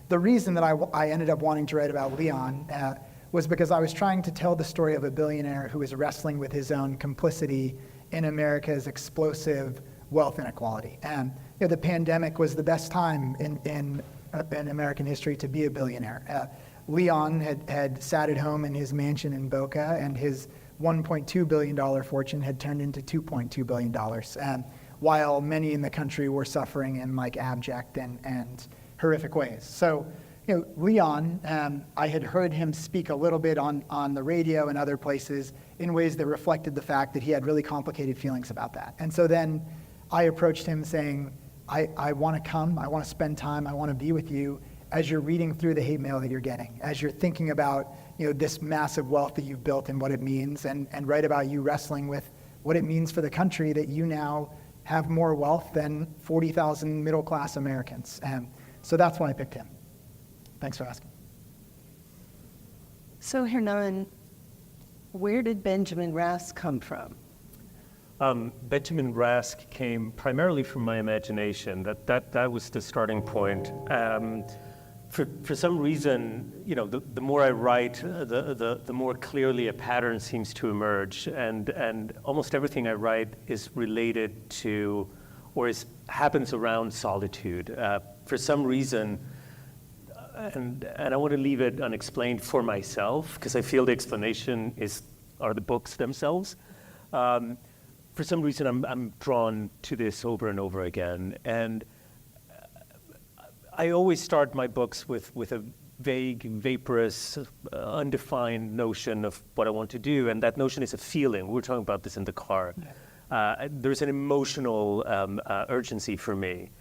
The reason that I ended up wanting to write about Leon was because I was trying to tell the story of a billionaire who was wrestling with his own complicity in America's explosive wealth inequality. And the pandemic was the best time in American history to be a billionaire. Leon had sat at home in his mansion in Boca, and his $1.2 billion fortune had turned into $2.2 billion, while many in the country were suffering in like abject and horrific ways. So, Leon, I had heard him speak a little bit on the radio and other places in ways that reflected the fact that he had really complicated feelings about that. And so then I approached him saying, I want to come, I want to spend time, I want to be with you as you're reading through the hate mail that you're getting, as you're thinking about this massive wealth that you've built and what it means, and write about you wrestling with what it means for the country that you now have more wealth than 40,000 middle-class Americans. So that's why I picked him. Thanks for asking. So Hernan, where did Benjamin Rask come from? Benjamin Rask came primarily from my imagination. That was the starting point. For some reason, the more I write, the more clearly a pattern seems to emerge, and almost everything I write is related to, or happens around solitude. For some reason, and I want to leave it unexplained for myself, because I feel the explanation are the books themselves. For some reason, I'm drawn to this over and over again, and I always start my books with a vague, vaporous, undefined notion of what I want to do, and that notion is a feeling. We were talking about this in the car. There's an emotional urgency for me.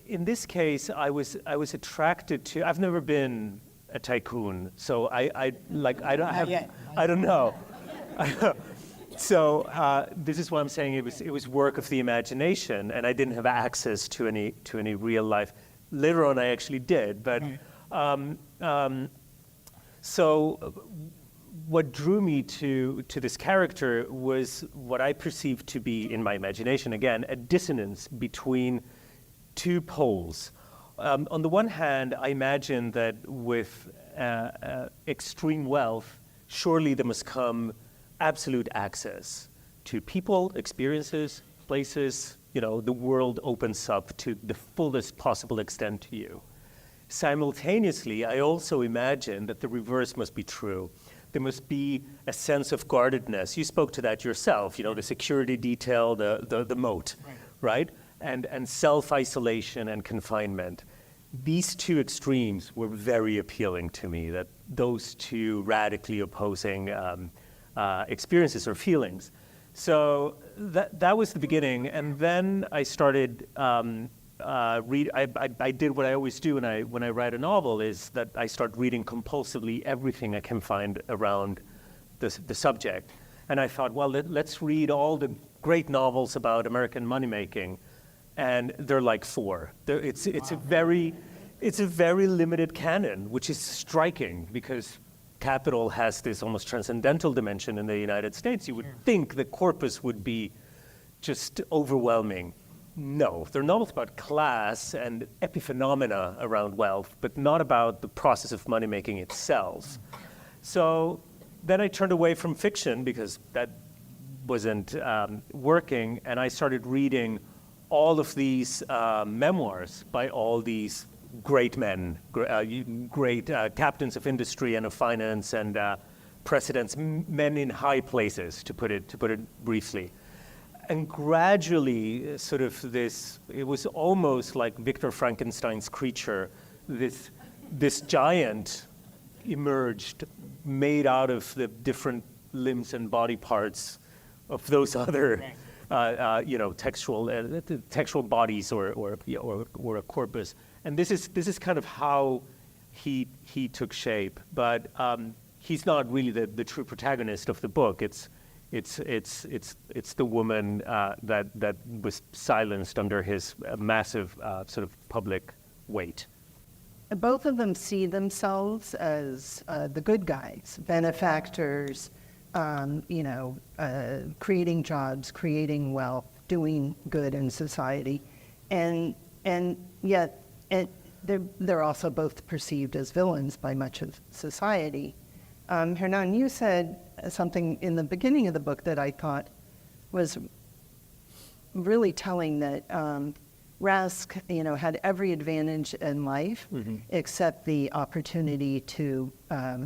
In this case, I was attracted to. I've never been a tycoon, so I don't know. So this is why I'm saying it was work of the imagination, and I didn't have access to any real life. Later on, I actually did, but so what drew me to this character was what I perceived to be, in my imagination again, a dissonance between two poles. On the one hand, I imagine that with extreme wealth, surely there must come absolute access to people, experiences, places. The world opens up to the fullest possible extent to you. Simultaneously, I also imagine that the reverse must be true. There must be a sense of guardedness. You spoke to that yourself, the security detail, the moat, right? And self-isolation and confinement. These two extremes were very appealing to me, that those two radically opposing experiences or feelings. So that was the beginning, and then I started read. I did what I always do when I write a novel, is that I start reading compulsively everything I can find around the subject. And I thought, well, let's read all the great novels about American money making, and they're like 4. It's a very limited canon, which is striking because capital has this almost transcendental dimension in the United States. You would think the corpus would be just overwhelming. No, they're novels about class and epiphenomena around wealth, but not about the process of money making itself. So then I turned away from fiction because that wasn't working, and I started reading all of these memoirs by all these great men, great captains of industry and of finance and presidents, men in high places, to put it briefly. And gradually, sort of this, it was almost like Victor Frankenstein's creature. This giant emerged, made out of the different limbs and body parts of those other, textual bodies or a corpus. And this is kind of how he took shape. But he's not really the true protagonist of the book. It's the woman that was silenced under his massive sort of public weight. Both of them see themselves as the good guys, benefactors, creating jobs, creating wealth, doing good in society, and yet they're also both perceived as villains by much of society. Hernan, you said something in the beginning of the book that I thought was really telling, that Rask, had every advantage in life except the opportunity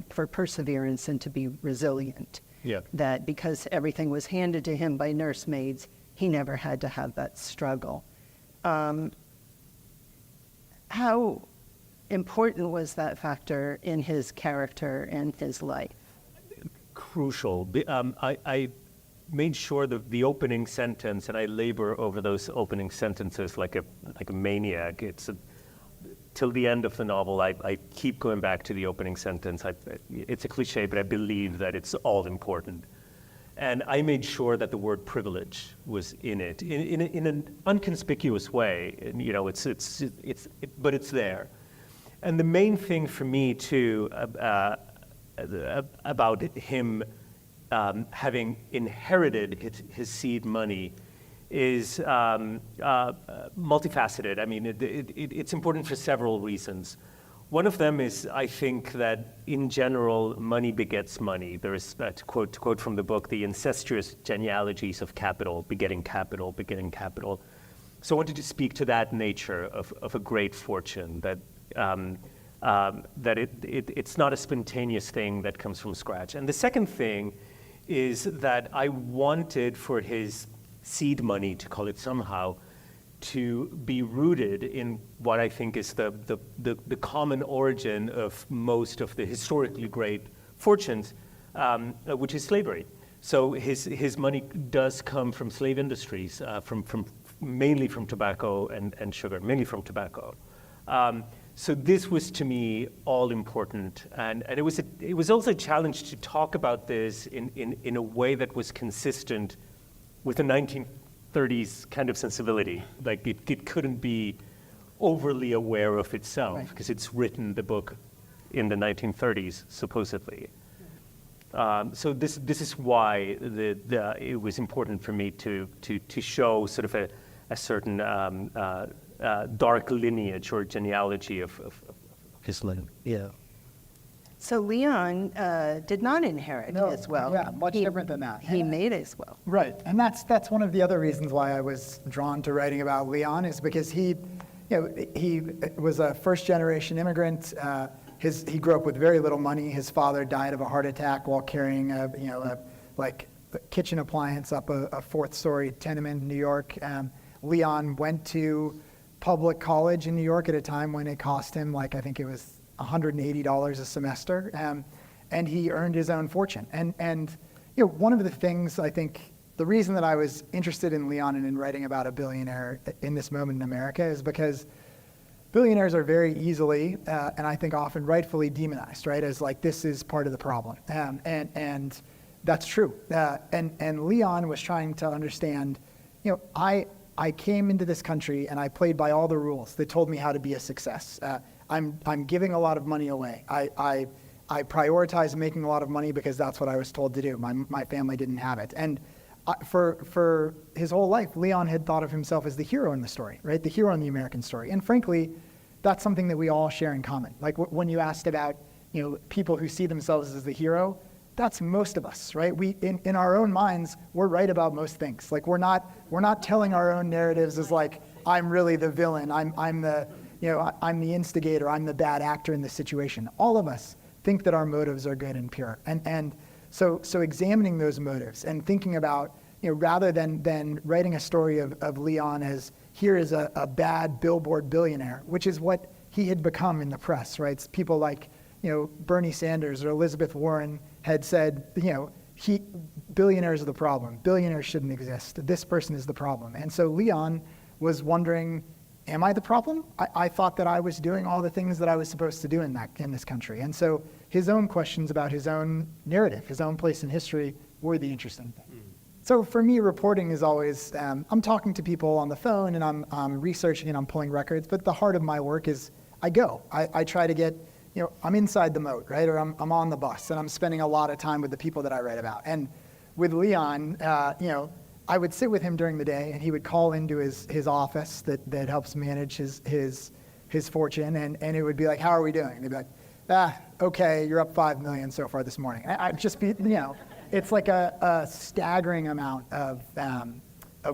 for perseverance and to be resilient. Yeah. That because everything was handed to him by nursemaids, he never had to have that struggle. How important was that factor in his character and his life? Crucial. I made sure that the opening sentence, and I labor over those opening sentences like a maniac. Till the end of the novel, I keep going back to the opening sentence. It's a cliche, but I believe that it's all important. And I made sure that the word privilege was in it, in an inconspicuous way. And, but it's there. And the main thing for me too about him having inherited his seed money is multifaceted. I mean, it's important for several reasons. One of them is, I think, that in general, money begets money. There is, to quote from the book, the incestuous genealogies of capital, begetting capital, begetting capital. So I wanted to speak to that nature of a great fortune, that it's not a spontaneous thing that comes from scratch. And the second thing is that I wanted for his seed money, to call it somehow, to be rooted in what I think is the common origin of most of the historically great fortunes, which is slavery. So his money does come from slave industries, mainly from tobacco and sugar, mainly from tobacco. So this was to me all important, and it was also a challenge to talk about this in a way that was consistent with the 1930s kind of sensibility. Like it couldn't be overly aware of itself, because it's written the book in the 1930s supposedly. So this is why it was important for me to show sort of a certain dark lineage or genealogy of his life. Yeah. So Leon did not inherit his wealth. Yeah, much different than that. He made his wealth. Right, and that's one of the other reasons why I was drawn to writing about Leon, is because he was a first-generation immigrant. He grew up with very little money. His father died of a heart attack while carrying a kitchen appliance up a fourth-story tenement in New York. Leon went to public college in New York at a time when it cost him, I think it was $180 a semester, and he earned his own fortune. And one of the things, I think, the reason that I was interested in Leon and in writing about a billionaire in this moment in America is because billionaires are very easily, and I think often rightfully demonized, right? As this is part of the problem, and that's true. And Leon was trying to understand, I came into this country and I played by all the rules that told me how to be a success. I'm giving a lot of money away. I prioritize making a lot of money because that's what I was told to do. My family didn't have it. And for his whole life, Leon had thought of himself as the hero in the story, right? The hero in the American story. And frankly, that's something that we all share in common. When you asked about, people who see themselves as the hero, that's most of us, right? We, in our own minds, we're right about most things. We're not telling our own narratives as I'm really the villain. I'm the instigator. I'm the bad actor in this situation. All of us think that our motives are good and pure. And so examining those motives and thinking about, rather than writing a story of Leon as here is a bad billboard billionaire, which is what he had become in the press, right? It's people like, Bernie Sanders or Elizabeth Warren had said, billionaires are the problem. Billionaires shouldn't exist. This person is the problem. And so Leon was wondering, am I the problem? I thought that I was doing all the things that I was supposed to do in this country. And so his own questions about his own narrative, his own place in history, were the interesting thing. So for me, reporting is always, I'm talking to people on the phone and I'm researching and I'm pulling records, but the heart of my work is I try to get, I'm inside the moat, right? Or I'm on the bus and I'm spending a lot of time with the people that I write about. And with Leon, I would sit with him during the day and he would call into his office that helps manage his his fortune, and it would be like, how are we doing? And they'd be like, okay, you're up 5 million so far this morning. I'd just be, it's like a staggering amount of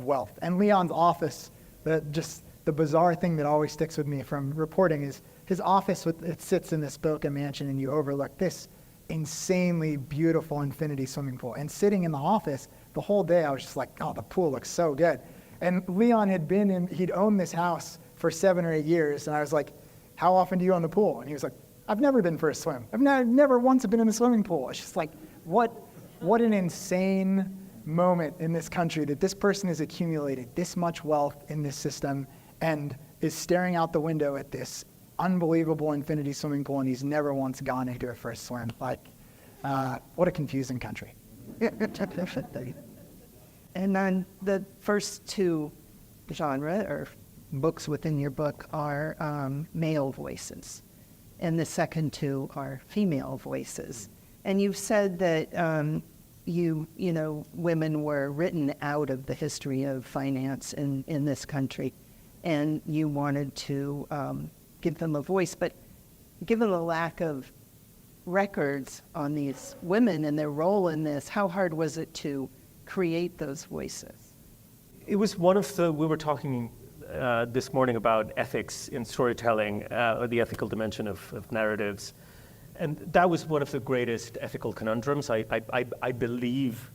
wealth. And Leon's office, the bizarre thing that always sticks with me from reporting is his office, it sits in this Boca mansion, and you overlook this insanely beautiful infinity swimming pool. And sitting in the office the whole day, I was just like, oh, the pool looks so good. And Leon he'd owned this house for 7 or 8 years, and I was like, how often do you own the pool? And he was like, I've never been for a swim. I've never once been in the swimming pool. It's just like, what an insane moment in this country that this person has accumulated this much wealth in this system and is staring out the window at this unbelievable infinity swimming pool, and he's never once gone into a first swim. Like, what a confusing country. And then the first two genre or books within your book are male voices, and the second two are female voices. And you've said that women were written out of the history of finance in this country, and you wanted to give them a voice. But given the lack of records on these women and their role in this, how hard was it to create those voices? It was we were talking this morning about ethics in storytelling, or the ethical dimension of narratives. And that was one of the greatest ethical conundrums. I believe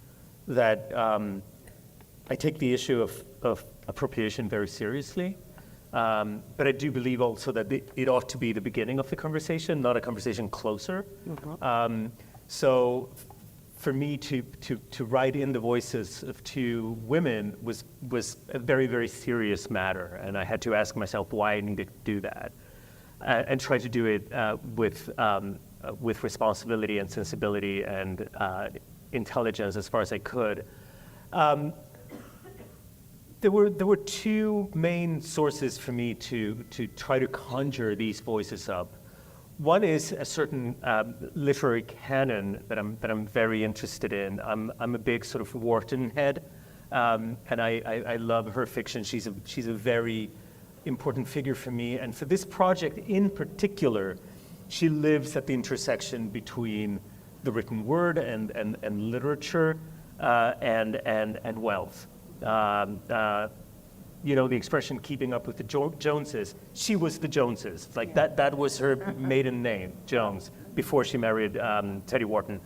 that I take the issue of appropriation very seriously. But I do believe also that it ought to be the beginning of the conversation, not a conversation closer. Mm-hmm. So for me to write in the voices of two women was a very, very serious matter. And I had to ask myself why I needed to do that, and try to do it with responsibility and sensibility and intelligence as far as I could. There were two main sources for me to try to conjure these voices up. One is a certain literary canon that I'm very interested in. I'm a big sort of Wharton head, and I love her fiction. She's a very important figure for me, and for this project in particular, she lives at the intersection between the written word and literature and wealth. The expression "keeping up with the Joneses." She was the Joneses. Like that was her maiden name, Jones, before she married Teddy Wharton.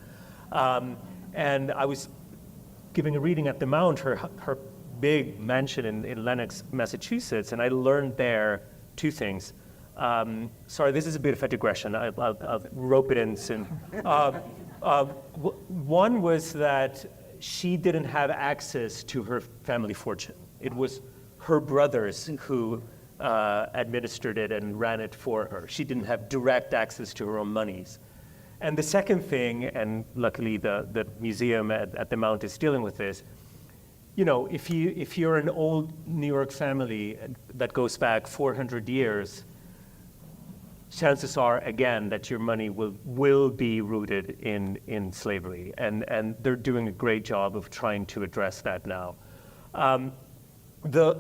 And I was giving a reading at the Mount, her big mansion in Lenox, Massachusetts, and I learned there two things. Sorry, this is a bit of a digression. I'll rope it in soon. One was that she didn't have access to her family fortune. It was her brothers who administered it and ran it for her. She didn't have direct access to her own monies. And the second thing, and luckily the museum at the Mount is dealing with this, if you're an old New York family that goes back 400 years, chances are, again, that your money will be rooted in slavery, and they're doing a great job of trying to address that now. There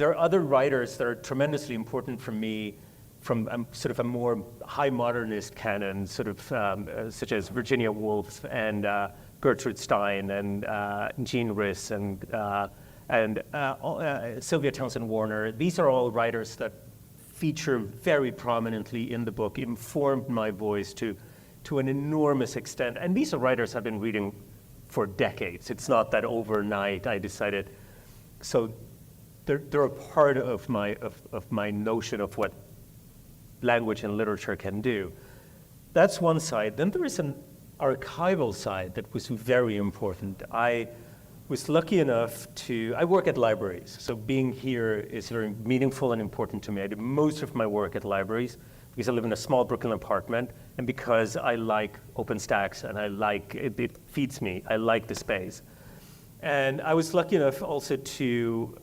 are other writers that are tremendously important for me from sort of a more high modernist canon, sort of such as Virginia Woolf and Gertrude Stein and Jean Rhys and Sylvia Townsend Warner. These are all writers that feature very prominently in the book, informed my voice to an enormous extent. And these are writers I've been reading for decades. It's not that overnight I decided. So they're a part of my notion of what language and literature can do. That's one side. Then there is an archival side that was very important. I was lucky enough I work at libraries, so being here is very meaningful and important to me. I do most of my work at libraries because I live in a small Brooklyn apartment, and because I like OpenStax and I like it feeds me. I like the space. And I was lucky enough also to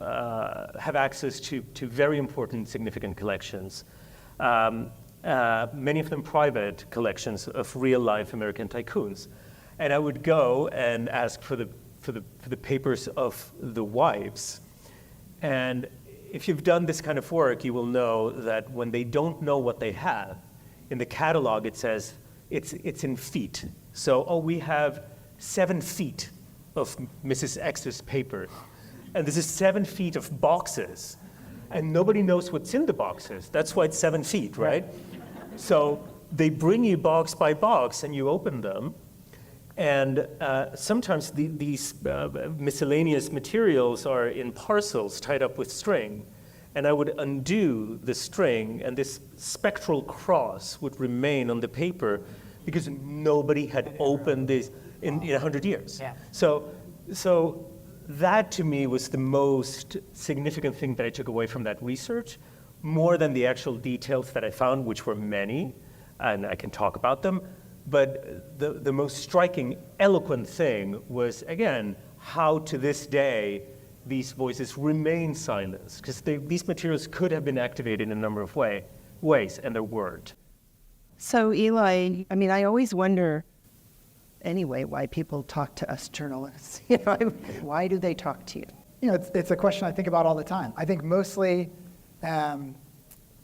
have access to very important, significant collections. Many of them private collections of real-life American tycoons. And I would go and ask for for the papers of the wives. And if you've done this kind of work, you will know that when they don't know what they have, in the catalog it says it's in feet. So, oh, we have 7 feet of Mrs. X's paper. And this is 7 feet of boxes. And nobody knows what's in the boxes. That's why it's 7 feet, right? So they bring you box by box and you open them. And sometimes these miscellaneous materials are in parcels tied up with string. And I would undo the string, and this spectral cross would remain on the paper because nobody had opened this in 100 years. Yeah. So that to me was the most significant thing that I took away from that research, more than the actual details that I found, which were many, and I can talk about them. But the most striking, eloquent thing was, again, how to this day these voices remain silenced, because these materials could have been activated in a number of ways, and they weren't. So Eli, I mean, I always wonder, anyway, why people talk to us journalists. Why do they talk to you? It's a question I think about all the time. I think mostly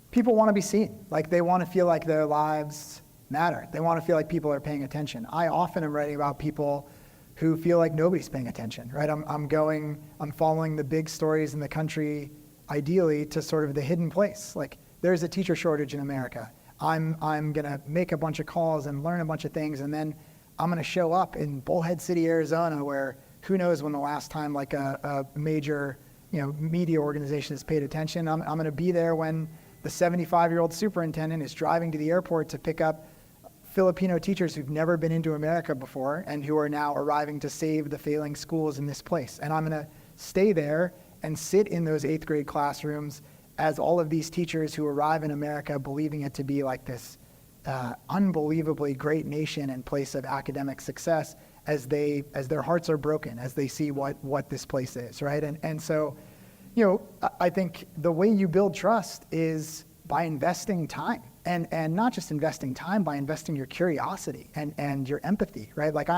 people want to be seen. Like, they want to feel like their lives matter. They want to feel like people are paying attention. I often am writing about people who feel like nobody's paying attention, right? I'm following the big stories in the country, ideally, to sort of the hidden place. Like, there's a teacher shortage in America. I'm gonna make a bunch of calls and learn a bunch of things, and then I'm gonna show up in Bullhead City, Arizona, where who knows when the last time like a major media organization has paid attention. I'm gonna be there when the 75-year-old superintendent is driving to the airport to pick up Filipino teachers who've never been into America before and who are now arriving to save the failing schools in this place. And I'm gonna stay there and sit in those 8th grade classrooms as all of these teachers who arrive in America believing it to be like this unbelievably great nation and place of academic success, as their hearts are broken, as they see what this place is, right? And so, I think the way you build trust is by investing time, and not just investing time, by investing your curiosity and your empathy, right? Like,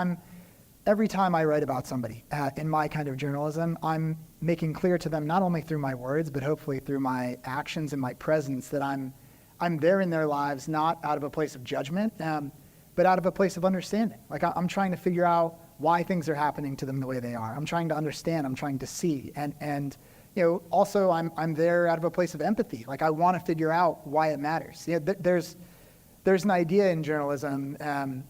every time I write about somebody in my kind of journalism, I'm making clear to them, not only through my words, but hopefully through my actions and my presence, that I'm there in their lives, not out of a place of judgment, but out of a place of understanding. Like, I'm trying to figure out why things are happening to them the way they are. I'm trying to understand, I'm trying to see. And also I'm there out of a place of empathy. Like, I want to figure out why it matters. There's an idea in journalism,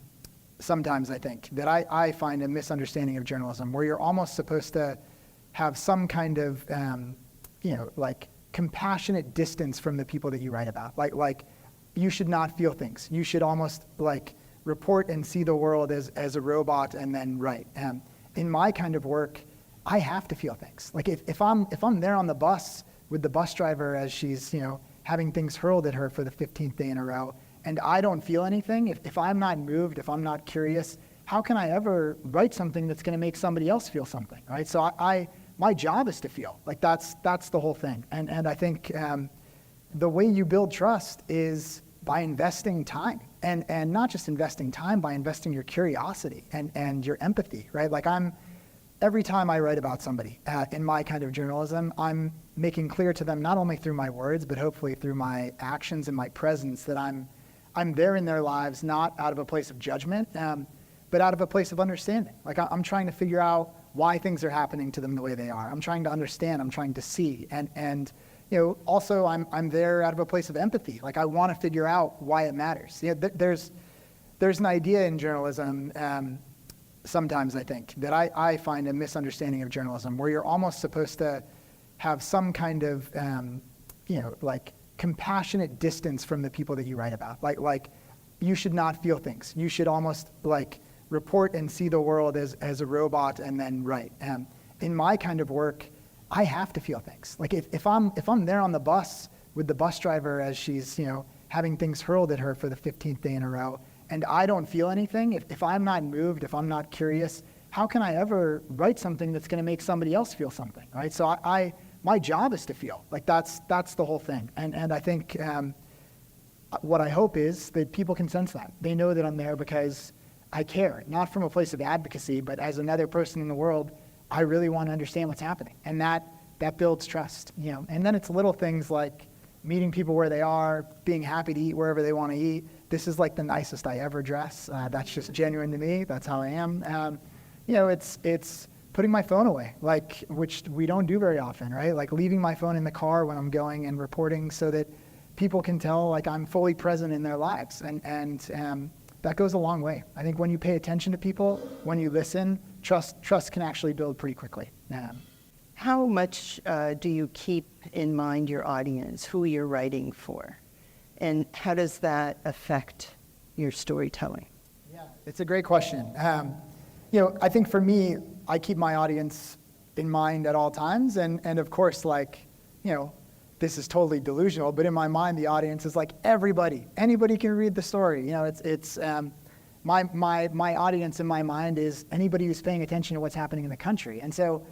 sometimes I think, that I find a misunderstanding of journalism, where you're almost supposed to have some kind of, like, compassionate distance from the people that you write about. Like you should not feel things. You should almost like report and see the world as a robot and then write. In my kind of work, I have to feel things. Like, if I'm there on the bus with the bus driver as she's having things hurled at her for the 15th day in a row, and I don't feel anything, if I'm not moved, if I'm not curious, how can I ever write something that's going to make somebody else feel something, right? So my job is to feel. Like, that's the whole thing. And I think the way you build trust is by investing time, and not just investing time, by investing your curiosity and your empathy, right? Like, every time I write about somebody in my kind of journalism, I'm making clear to them, not only through my words, but hopefully through my actions and my presence, that I'm there in their lives, not out of a place of judgment, but out of a place of understanding. Like, I'm trying to figure out why things are happening to them the way they are. I'm trying to understand, I'm trying to see. And also I'm there out of a place of empathy. Like, I want to figure out why it matters. There's an idea in journalism, sometimes I think, that I find a misunderstanding of journalism, where you're almost supposed to have some kind of, like, compassionate distance from the people that you write about. Like you should not feel things. You should almost like report and see the world as a robot and then write. In my kind of work, I have to feel things. Like, if I'm there on the bus with the bus driver as she's having things hurled at her for the 15th day in a row, and I don't feel anything, if I'm not moved, if I'm not curious, how can I ever write something that's going to make somebody else feel something, right? So my job is to feel. Like, that's the whole thing. And I think what I hope is that people can sense that. They know that I'm there because I care, not from a place of advocacy, but as another person in the world, I really want to understand what's happening. And that builds trust, you know. And then it's little things like meeting people where they are, being happy to eat wherever they want to eat. This is like the nicest I ever dress. That's just genuine to me. That's how I am. You know, it's putting my phone away, like, which we don't do very often, right? Like leaving my phone in the car when I'm going and reporting so that people can tell like I'm fully present in their lives. And that goes a long way. I think when you pay attention to people, when you listen, trust can actually build pretty quickly. How much do you keep in mind your audience, who you're writing for? And how does that affect your storytelling? Yeah, it's a great question. You know, I think for me, I keep my audience in mind at all times. And of course, like, you know, this is totally delusional, but in my mind, the audience is like anybody can read the story. You know, it's my audience in my mind is anybody who's paying attention to what's happening in the country. And so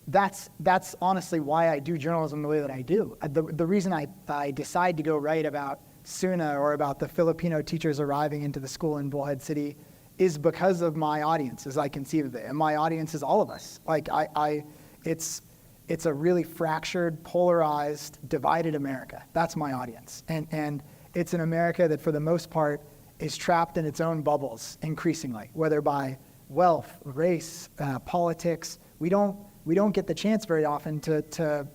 that's honestly why I do journalism the way that I do. The reason I decide to go write about SUNA or about the Filipino teachers arriving into the school in Bullhead City is because of my audience as I conceive of it. And my audience is all of us. Like it's a really fractured, polarized, divided America. That's my audience. And it's an America that for the most part is trapped in its own bubbles increasingly, whether by wealth, race, politics. We don't get the chance very often to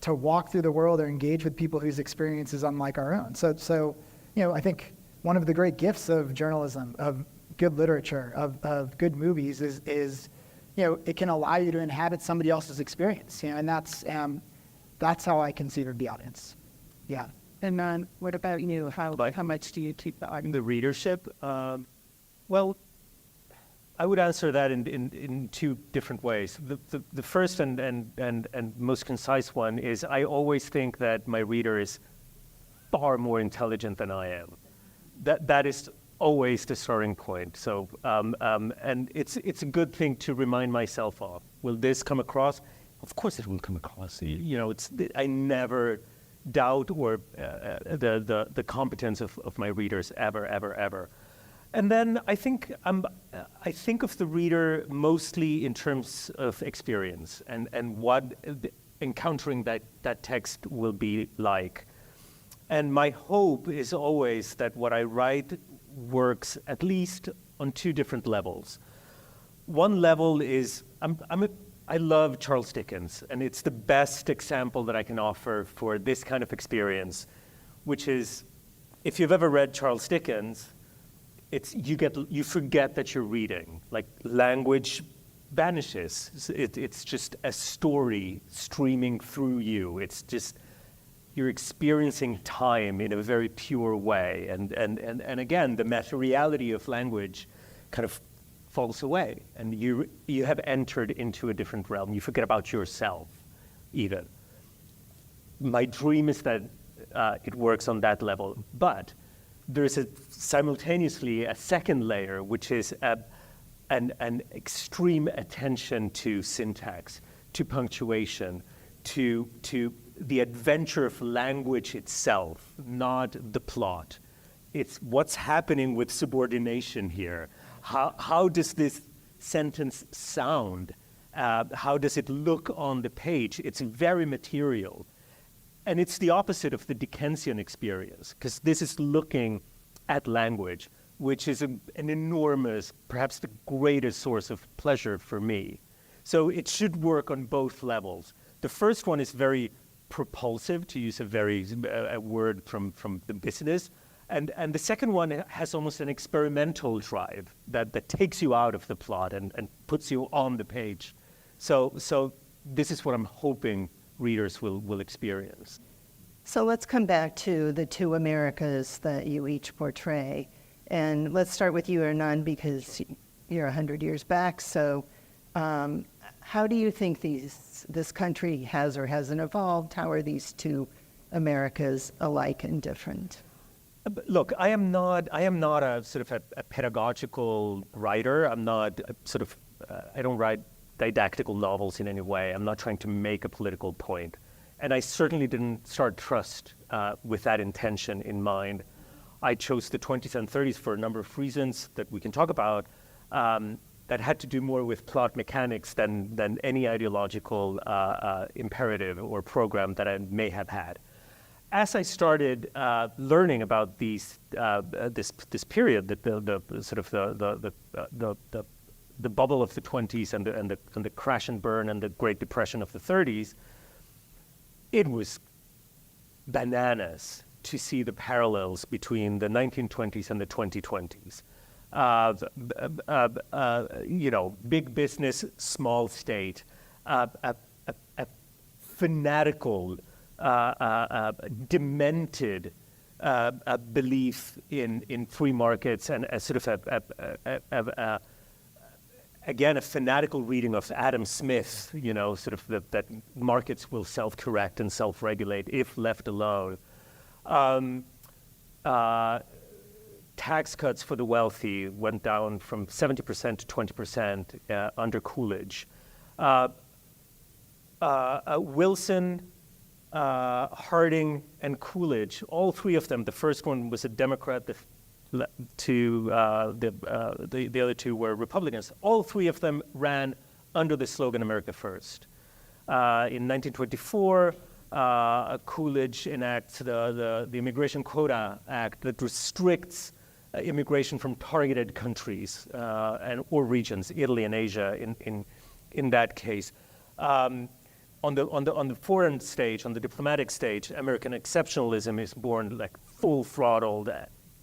walk through the world or engage with people whose experience is unlike our own. So, you know, I think one of the great gifts of journalism, of good literature, of good movies is, you know, it can allow you to inhabit somebody else's experience, you know, and that's how I conceive of the audience. Yeah. And what about you? How much do you keep the audience? The readership? Well, I would answer that in two different ways. The first and most concise one is I always think that my reader is far more intelligent than I am. That is always the starting point. So, and it's a good thing to remind myself of. Will this come across? Of course it will come across. You know, I never doubt or the competence of my readers ever. And then I think of the reader mostly in terms of experience and what encountering that text will be like. And my hope is always that what I write works at least on two different levels. One level is I love Charles Dickens, and it's the best example that I can offer for this kind of experience, which is if you've ever read Charles Dickens, you forget that you're reading. Like language vanishes. It's just a story streaming through you. It's just you're experiencing time in a very pure way. And again, the materiality of language kind of falls away, and you have entered into a different realm. You forget about yourself, even. My dream is that it works on that level, but there's simultaneously a second layer, which is an extreme attention to syntax, to punctuation, to the adventure of language itself, not the plot. It's what's happening with subordination here. How does this sentence sound? How does it look on the page? It's very material. And it's the opposite of the Dickensian experience, because this is looking at language, which is an enormous, perhaps the greatest source of pleasure for me. So it should work on both levels. The first one is very propulsive, to use a word from the business. And the second one has almost an experimental drive that takes you out of the plot and puts you on the page. So this is what I'm hoping readers will experience. So let's come back to the two Americas that you each portray. And let's start with you, Hernan, because you're 100 years back. So how do you think this country has or hasn't evolved? How are these two Americas alike and different? Look, I am not a sort of a pedagogical writer. I'm not I don't write didactical novels in any way. I'm not trying to make a political point. And I certainly didn't start Trust with that intention in mind. I chose the 20s and 30s for a number of reasons that we can talk about. that had to do more with plot mechanics than any ideological imperative or program that I may have had. As I started learning about this period, the sort of the bubble of the 20s and the crash and burn and the Great Depression of the 30s, it was bananas to see the parallels between the 1920s and the 2020s. Big business, small state, a fanatical, demented belief in free markets, and a sort of again, a fanatical reading of Adam Smith, sort of that markets will self-correct and self-regulate if left alone. Tax cuts for the wealthy went down from 70% to 20% under Coolidge. Wilson, Harding, and Coolidge, all three of them, the first one was a Democrat, the other two were Republicans. All three of them ran under the slogan America First. In 1924, Coolidge enacts the Immigration Quota Act that restricts immigration from targeted countries or regions, Italy and Asia in that case. On the foreign stage, on the diplomatic stage, American exceptionalism is born like full throttled,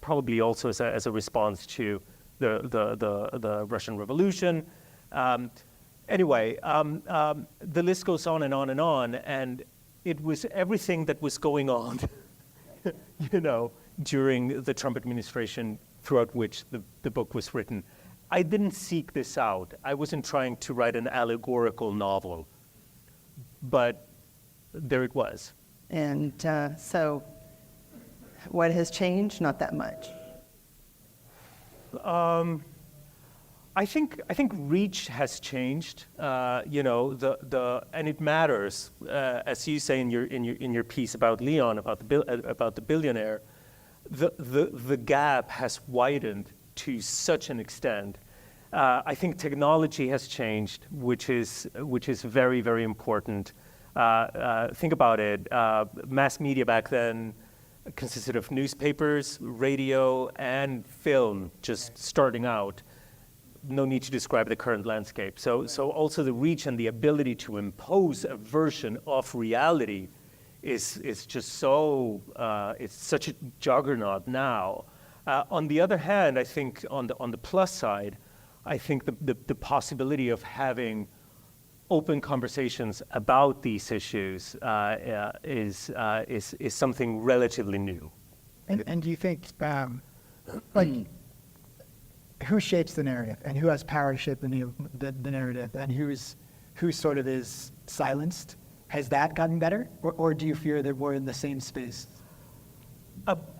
probably also as a response to the Russian Revolution. Anyway, the list goes on and on and on, and it was everything that was going on, during the Trump administration, throughout which the book was written. I didn't seek this out. I wasn't trying to write an allegorical novel, but there it was. And so what has changed? Not that much. I think reach has changed. And it matters, as you say in your piece about Leon, about the billionaire. The gap has widened to such an extent. I think technology has changed, which is very, very important. Think about it. Mass media back then consisted of newspapers, radio, and film, just starting out. No need to describe the current landscape. So also the reach and the ability to impose a version of reality is just so, it's such a juggernaut now. On the other hand, I think on the plus side, I think the possibility of having open conversations about these issues is something relatively new. And do you think, who shapes the narrative, and who has power to shape the narrative, and who sort of is silenced? Has that gotten better, or do you fear that we're in the same space?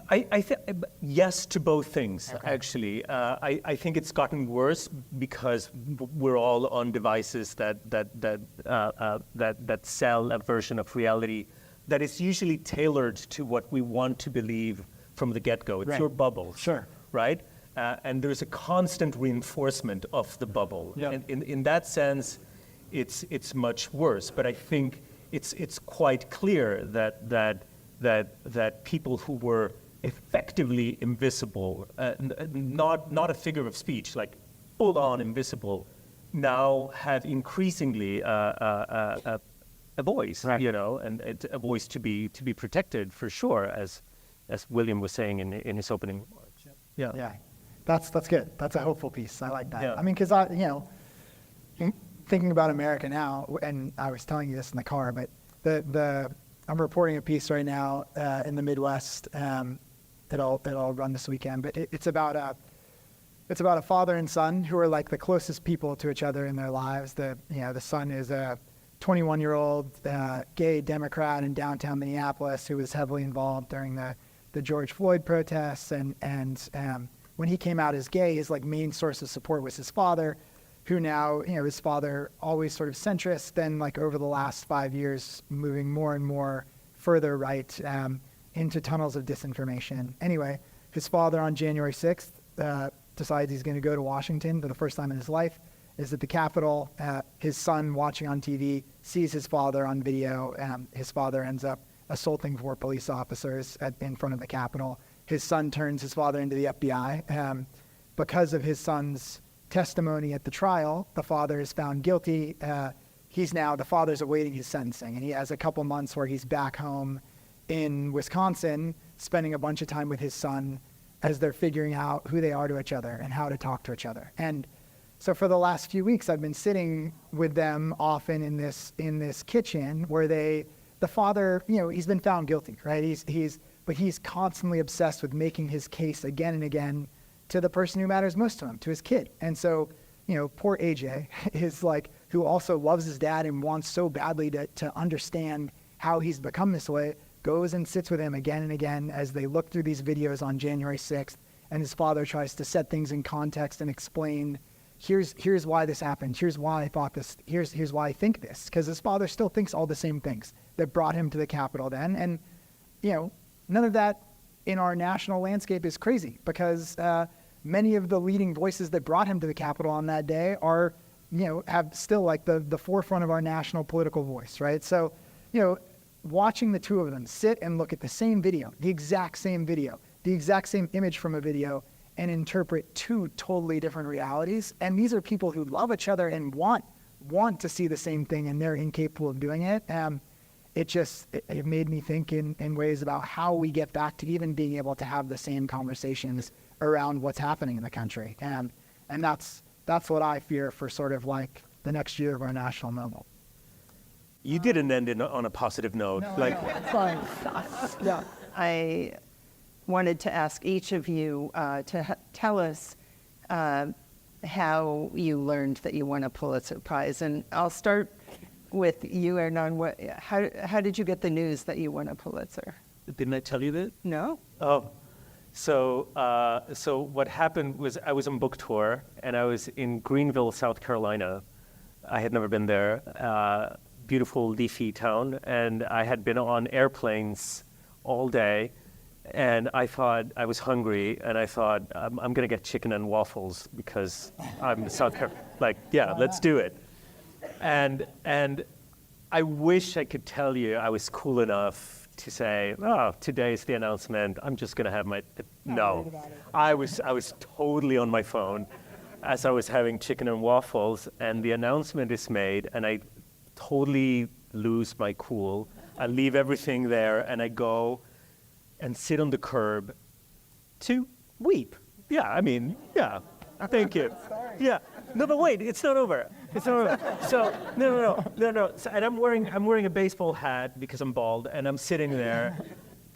I think yes to both things. Okay. Actually, I think it's gotten worse because we're all on devices that sell a version of reality that is usually tailored to what we want to believe from the get-go. It's your bubble, sure, right? And there's a constant reinforcement of the bubble. Yep. And in that sense, it's much worse. But I think it's quite clear that people who were effectively invisible, not a figure of speech, like full-on invisible, now have increasingly a voice, right. And it's a voice to be protected for sure, as William was saying in his opening remarks. Yeah. That's good. That's a hopeful piece. I like that. Yeah. I mean, because thinking about America now, and I was telling you this in the car, but I'm reporting a piece right now in the Midwest that'll run this weekend. But it's about a father and son who are like the closest people to each other in their lives. The son is a 21-year-old gay Democrat in downtown Minneapolis who was heavily involved during the George Floyd protests, and when he came out as gay, his main source of support was his father, who now, his father always sort of centrist, then over the last 5 years, moving more and more further right into tunnels of disinformation. Anyway, his father on January 6th decides he's going to go to Washington for the first time in his life, is at the Capitol. His son, watching on TV, sees his father on video. His father ends up assaulting 4 police officers in front of the Capitol. His son turns his father into the FBI. Because of his son's testimony at the trial, the father is found guilty. The father's awaiting his sentencing, and he has a couple months where he's back home in Wisconsin, spending a bunch of time with his son as they're figuring out who they are to each other and how to talk to each other. And so for the last few weeks, I've been sitting with them often in this kitchen where the father, he's been found guilty, right? But he's constantly obsessed with making his case again and again to the person who matters most to him, to his kid. And so, poor AJ is who also loves his dad and wants so badly to understand how he's become this way, goes and sits with him again and again as they look through these videos on January 6th, and his father tries to set things in context and explain, here's why this happened, here's why I thought this, here's why I think this, because his father still thinks all the same things that brought him to the Capitol then. And, none of that in our national landscape is crazy, because many of the leading voices that brought him to the Capitol on that day are, have still the forefront of our national political voice, right? So, watching the two of them sit and look at the same video, the exact same image from a video, and interpret 2 totally different realities. And these are people who love each other and want to see the same thing, and they're incapable of doing it. It made me think in ways about how we get back to even being able to have the same conversations around what's happening in the country. And that's what I fear for sort of the next year of our national moment. You didn't end on a positive note. Fine. Yeah. I wanted to ask each of you to tell us how you learned that you won a Pulitzer Prize. And I'll start with you, Hernan. How did you get the news that you won a Pulitzer? Didn't I tell you that? No. Oh, so what happened was I was on book tour, and I was in Greenville, South Carolina. I had never been there. Beautiful leafy town, and I had been on airplanes all day, and I thought I was hungry, and I thought I'm gonna get chicken and waffles because I'm South Carolina. Let's do it. And I wish I could tell you I was cool enough to say, today's the announcement, I'm just gonna have no. I was totally on my phone as I was having chicken and waffles, and the announcement is made, and I totally lose my cool. I leave everything there, and I go and sit on the curb to weep. Thank you. Yeah. No, but wait, it's not over. So, no. So, and I'm wearing a baseball hat because I'm bald, and I'm sitting there,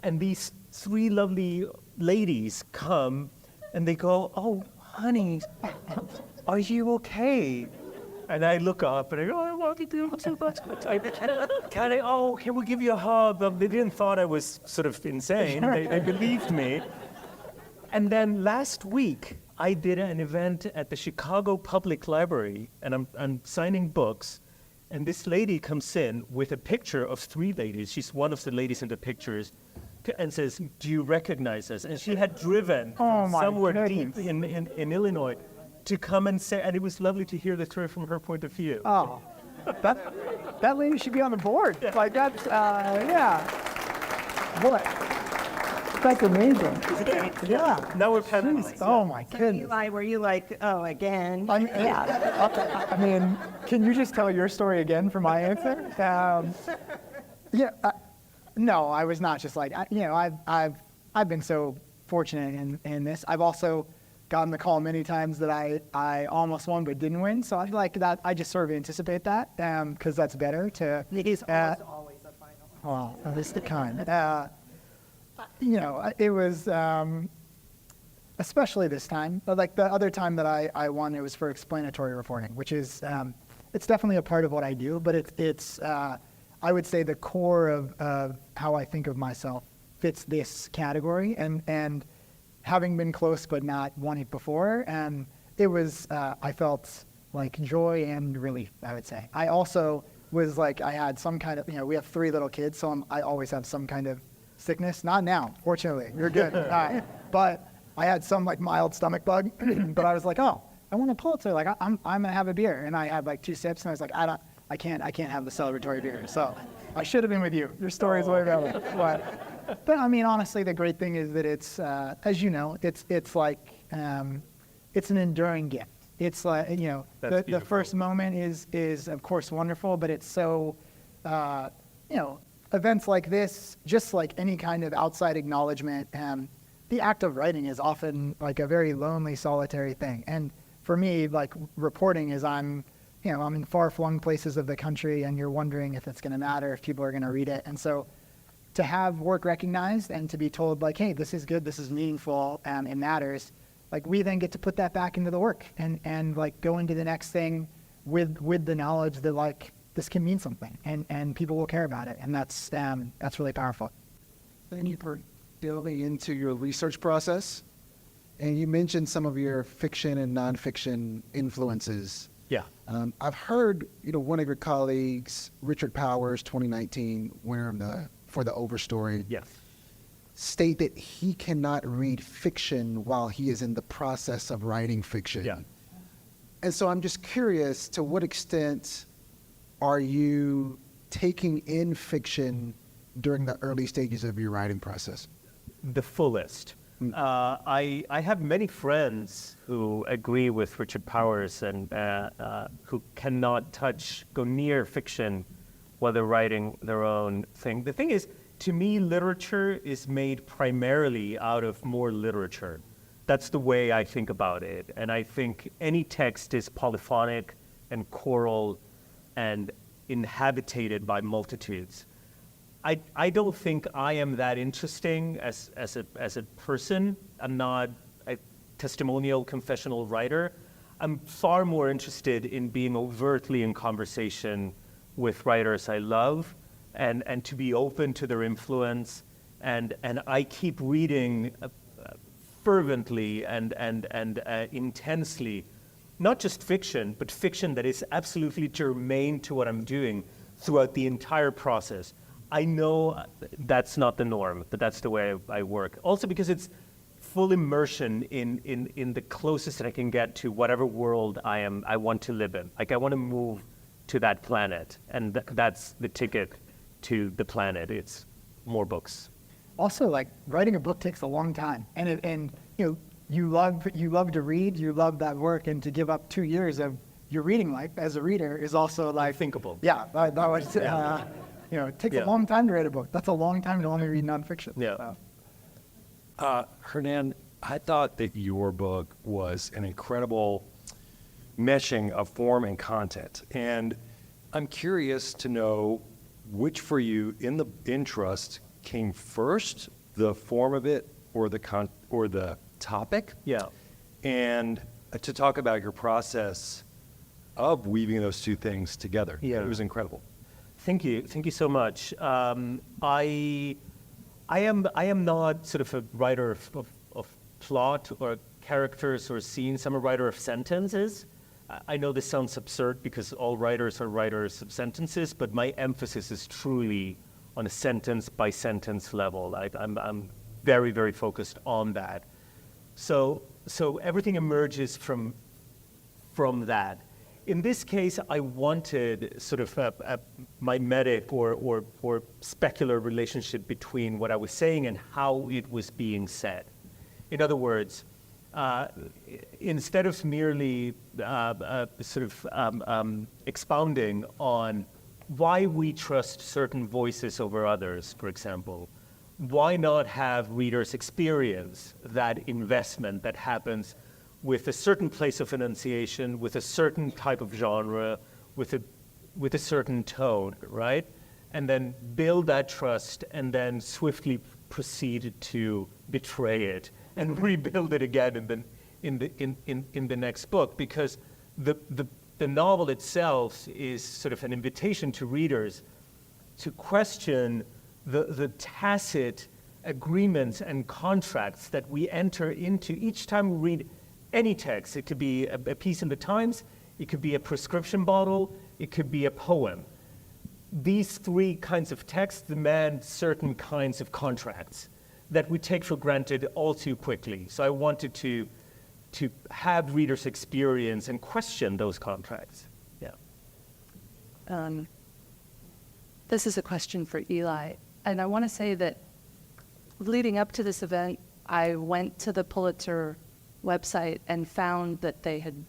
and these 3 lovely ladies come, and they go, "Oh, honey, are you okay?" And I look up and I go, "I want you to do too much. Can we give you a hug?" They didn't thought I was sort of insane. They believed me. And then last week, I did an event at the Chicago Public Library, and I'm signing books. And this lady comes in with a picture of 3 ladies. She's one of the ladies in the pictures, and says, "Do you recognize us?" And she had driven somewhere deep in Illinois to come and say, and it was lovely to hear the story from her point of view. Oh, that lady should be on the board. Yeah. That's, What? That's amazing. Yeah. Now we're panelists. Oh my goodness. Eli, were you again? I mean, can you just tell your story again for my answer? No, I was not just I've been so fortunate in this. I've also gotten the call many times that I almost won but didn't win. So I feel like that I just sort of anticipate that because that's better to. It is always a final. Well, this is the kind. It was especially this time. Like the other time that I won, it was for explanatory reporting, which is it's definitely a part of what I do, but it's I would say the core of how I think of myself fits this category, and having been close but not won it before, it was I felt like joy and relief, I would say. I also was I had some kind of, we have 3 little kids, so I always have some kind of sickness. Not now, fortunately. You're good. But I had some like mild stomach bug, but I was like, oh, I want a Pulitzer. Like I'm gonna have a beer, and I had like 2 sips, and I was like, I can't have the celebratory beer. So I should have been with you. Your story is way better. But I mean, honestly, the great thing is that it's, as you know, it's like it's an enduring gift. It's like, you know, the first moment is of course wonderful, but it's so, you know, events like this, just like any kind of outside acknowledgement, the act of writing is often like a very lonely, solitary thing. And for me, like reporting is I'm in far-flung places of the country, and you're wondering if it's going to matter, if people are going to read it. And so to have work recognized and to be told like, hey, this is good, this is meaningful, it matters, like we then get to put that back into the work and like go into the next thing with the knowledge that like this can mean something and people will care about it. And that's really powerful. Thank you for delving into your research process. And you mentioned some of your fiction and nonfiction influences. Yeah. I've heard, one of your colleagues, Richard Powers, 2019 winner for the Overstory, Yes. state that he cannot read fiction while he is in the process of writing fiction. Yeah. And so I'm just curious, to what extent are you taking in fiction during the early stages of your writing process? The fullest. I have many friends who agree with Richard Powers and who cannot go near fiction while they're writing their own thing. The thing is, to me, literature is made primarily out of more literature. That's the way I think about it. And I think any text is polyphonic and choral and inhabited by multitudes. I don't think I am that interesting as a person. I'm not a testimonial confessional writer. I'm far more interested in being overtly in conversation with writers I love and to be open to their influence. And I keep reading fervently and intensely, not just fiction, but fiction that is absolutely germane to what I'm doing throughout the entire process. I know that's not the norm, but that's the way I work. Also because it's full immersion in the closest that I can get to whatever world I want to live in. Like I want to move to that planet, and that's the ticket to the planet. It's more books. Also, like writing a book takes a long time, and you love to read, you love that work, and to give up 2 years of your reading life as a reader is also like Unthinkable. Yeah, that was. It takes a long time to write a book. That's a long time to only read nonfiction. Yeah. So. Hernan, I thought that your book was an incredible meshing of form and content. And I'm curious to know which for you in the interest came first, the form of it or the topic? Yeah. And to talk about your process of weaving those two things together. Yeah. It was incredible. Thank you so much. I am not sort of a writer of plot or characters or scenes. I'm a writer of sentences. I know this sounds absurd because all writers are writers of sentences, but my emphasis is truly on a sentence by sentence level. I'm very, very focused on that. So everything emerges from that. In this case, I wanted sort of a mimetic or specular relationship between what I was saying and how it was being said. In other words, instead of merely expounding on why we trust certain voices over others, for example, why not have readers experience that investment that happens with a certain place of enunciation, with a certain type of genre, with a certain tone, right? And then build that trust and then swiftly proceed to betray it and rebuild it again in the next book, because the novel itself is sort of an invitation to readers to question the tacit agreements and contracts that we enter into each time we read any text. It could be a piece in the Times, it could be a prescription bottle, it could be a poem. These three kinds of texts demand certain kinds of contracts that we take for granted all too quickly. So I wanted to have readers experience and question those contracts. Yeah. This is a question for Eli, and I want to say that leading up to this event, I went to the Pulitzer website and found that they had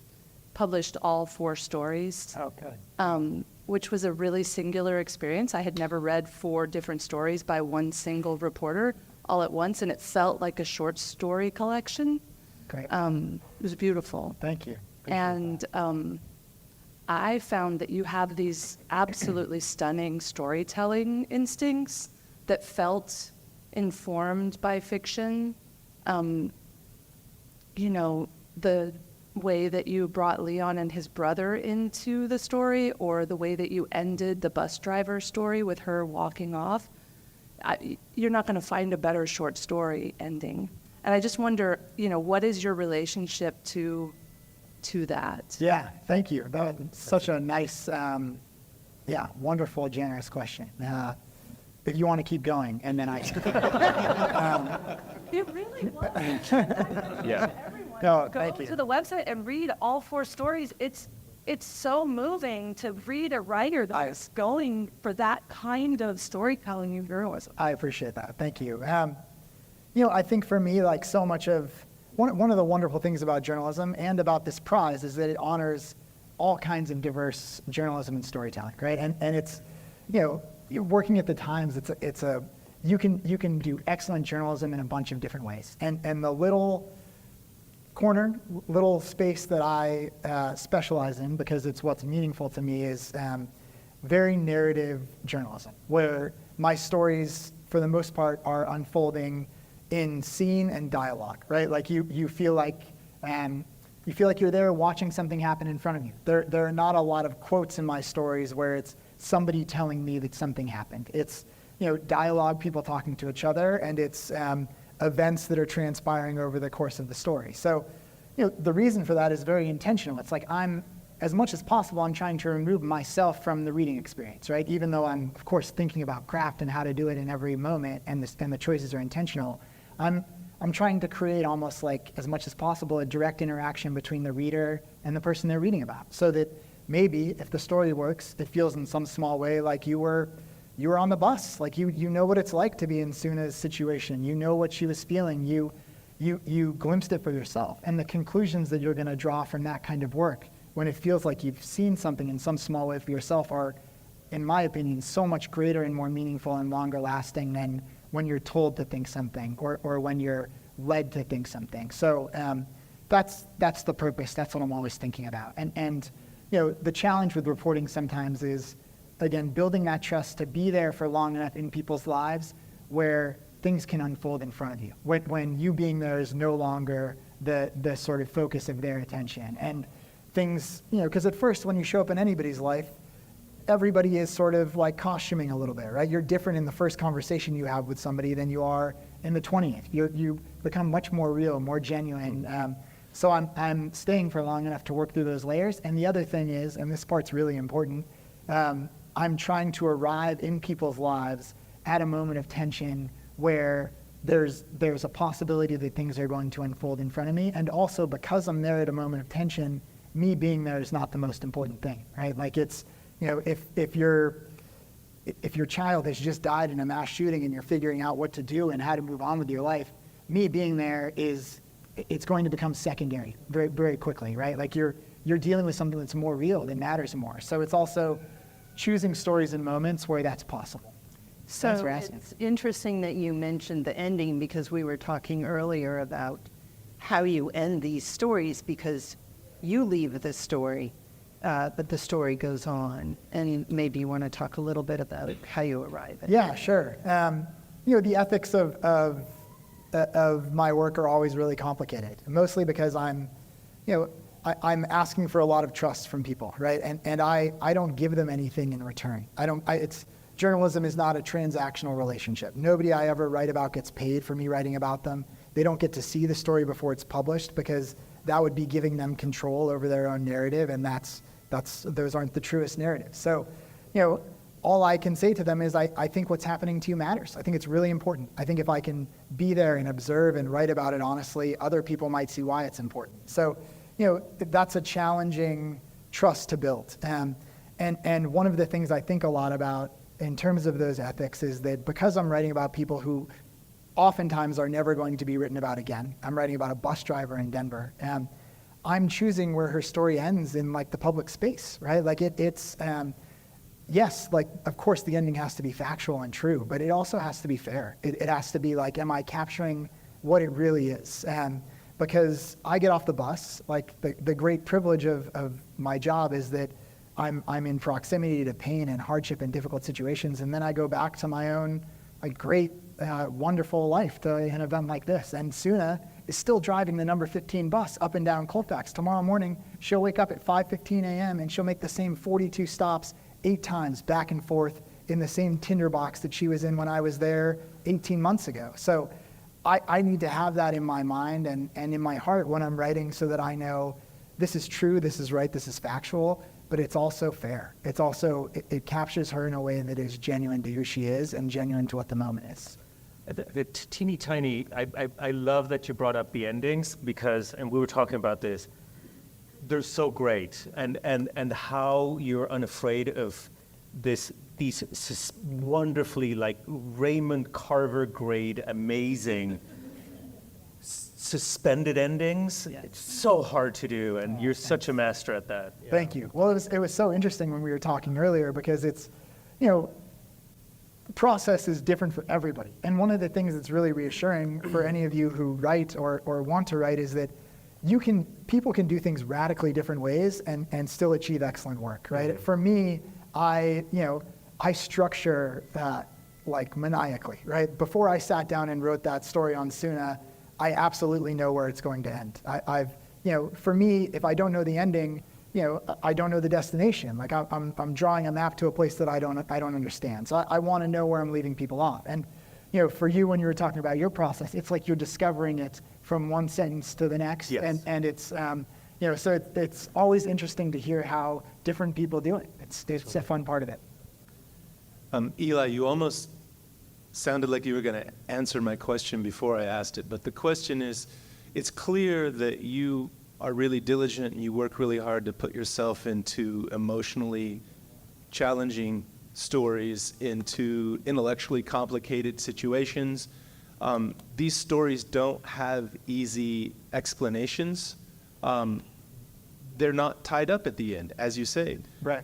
published all 4 stories. Oh, good. Which was a really singular experience. I had never read 4 different stories by one single reporter all at once, and it felt like a short story collection. Great. It was beautiful. Thank you. And I found that you have these absolutely stunning storytelling instincts that felt informed by fiction. You know, the way that you brought Leon and his brother into the story, or the way that you ended the bus driver story with her walking off, you're not going to find a better short story ending. And I just wonder, you know, what is your relationship to that? Yeah, thank you. That was such a nice, wonderful, generous question. If you want to keep going, and then I... It really was. Yeah. Everyone No, go thank you. to the website and read all 4 stories. It's so moving to read a writer that's going for that kind of storytelling and journalism. I appreciate that. Thank you. You know, I think for me, like so much of one of the wonderful things about journalism and about this prize is that it honors all kinds of diverse journalism and storytelling, right? And it's, you know, you're working at the Times. You can do excellent journalism in a bunch of different ways. And the little space that I specialize in, because it's what's meaningful to me, is very narrative journalism, where my stories, for the most part, are unfolding in scene and dialogue, right? Like you feel like you're there watching something happen in front of you. There are not a lot of quotes in my stories where it's somebody telling me that something happened. It's, you know, dialogue, people talking to each other, and it's events that are transpiring over the course of the story. So, you know, the reason for that is very intentional. It's like as much as possible, I'm trying to remove myself from the reading experience, right? Even though I'm, of course, thinking about craft and how to do it in every moment, and the choices are intentional, I'm trying to create almost like, as much as possible, a direct interaction between the reader and the person they're reading about, so that maybe if the story works, it feels in some small way like you were on the bus, like you know what it's like to be in Suna's situation. You know what she was feeling. You glimpsed it for yourself. And the conclusions that you're going to draw from that kind of work, when it feels like you've seen something in some small way for yourself, are, in my opinion, so much greater and more meaningful and longer lasting than when you're told to think something, or when you're led to think something. So that's the purpose. That's what I'm always thinking about. And you know, the challenge with reporting sometimes is, again, building that trust to be there for long enough in people's lives where things can unfold in front of you, when you being there is no longer the sort of focus of their attention. And things, you know, because at first when you show up in anybody's life, everybody is sort of like costuming a little bit, right? You're different in the first conversation you have with somebody than you are in the 20th. You become much more real, more genuine. So I'm staying for long enough to work through those layers. And the other thing is, and this part's really important, I'm trying to arrive in people's lives at a moment of tension where there's a possibility that things are going to unfold in front of me. And also, because I'm there at a moment of tension, me being there is not the most important thing, right? Like, it's, you know, if your child has just died in a mass shooting and you're figuring out what to do and how to move on with your life, me being there it's going to become secondary very, very quickly, right? Like, you're dealing with something that's more real, that matters more. So it's also choosing stories and moments where that's possible. Thanks So for asking. it's interesting that you mentioned the ending, because we were talking earlier about how you end these stories, because you leave the story, but the story goes on. And maybe you want to talk a little bit about how you arrive at it. Yeah, sure. You know, the ethics of my work are always really complicated, mostly because I'm asking for a lot of trust from people, right? And I don't give them anything in return. Journalism is not a transactional relationship. Nobody I ever write about gets paid for me writing about them. They don't get to see the story before it's published, because that would be giving them control over their own narrative, and those aren't the truest narratives. So, you know, all I can say to them is I think what's happening to you matters. I think it's really important. I think if I can be there and observe and write about it honestly, other people might see why it's important. So, that's a challenging trust to build. And one of the things I think a lot about in terms of those ethics is that because I'm writing about people who oftentimes are never going to be written about again, I'm writing about a bus driver in Denver, I'm choosing where her story ends in like the public space, right? Like it's, yes, like of course the ending has to be factual and true, but it also has to be fair. It has to be like, am I capturing what it really is? Because I get off the bus, like the great privilege of my job is that I'm in proximity to pain and hardship and difficult situations, and then I go back to my own like great, wonderful life to an event like this. And Suna is still driving the number 15 bus up and down Colfax. Tomorrow morning, she'll wake up at 5:15 a.m. and she'll make the same 42 stops 8 times back and forth in the same tinderbox that she was in when I was there 18 months ago. So I need to have that in my mind and in my heart when I'm writing so that I know this is true, this is right, this is factual, but it's also fair. It's also, it captures her in a way that is genuine to who she is and genuine to what the moment is. The teeny tiny, I love that you brought up the endings because, and we were talking about this, they're so great, and how you're unafraid of these wonderfully like Raymond Carver grade amazing suspended endings. Yeah. It's so hard to do, and you're such a master at that. Yeah. Thank you. Well, it was so interesting when we were talking earlier because it's, the process is different for everybody. And one of the things that's really reassuring for any of you who write or want to write is that people can do things radically different ways and still achieve excellent work, right? Mm-hmm. For me, I structure that like maniacally, right? Before I sat down and wrote that story on Suna, I absolutely know where it's going to end. For me, if I don't know the ending, I don't know the destination. Like I'm drawing a map to a place that I don't understand. So I want to know where I'm leaving people off. And for you, when you were talking about your process, it's like you're discovering it from one sentence to the next. Yes. And it's so it's always interesting to hear how different people do it. It's a fun part of it. Eli, you almost sounded like you were going to answer my question before I asked it, but the question is, it's clear that you are really diligent and you work really hard to put yourself into emotionally challenging stories, into intellectually complicated situations. These stories don't have easy explanations. They're not tied up at the end, as you say. Right.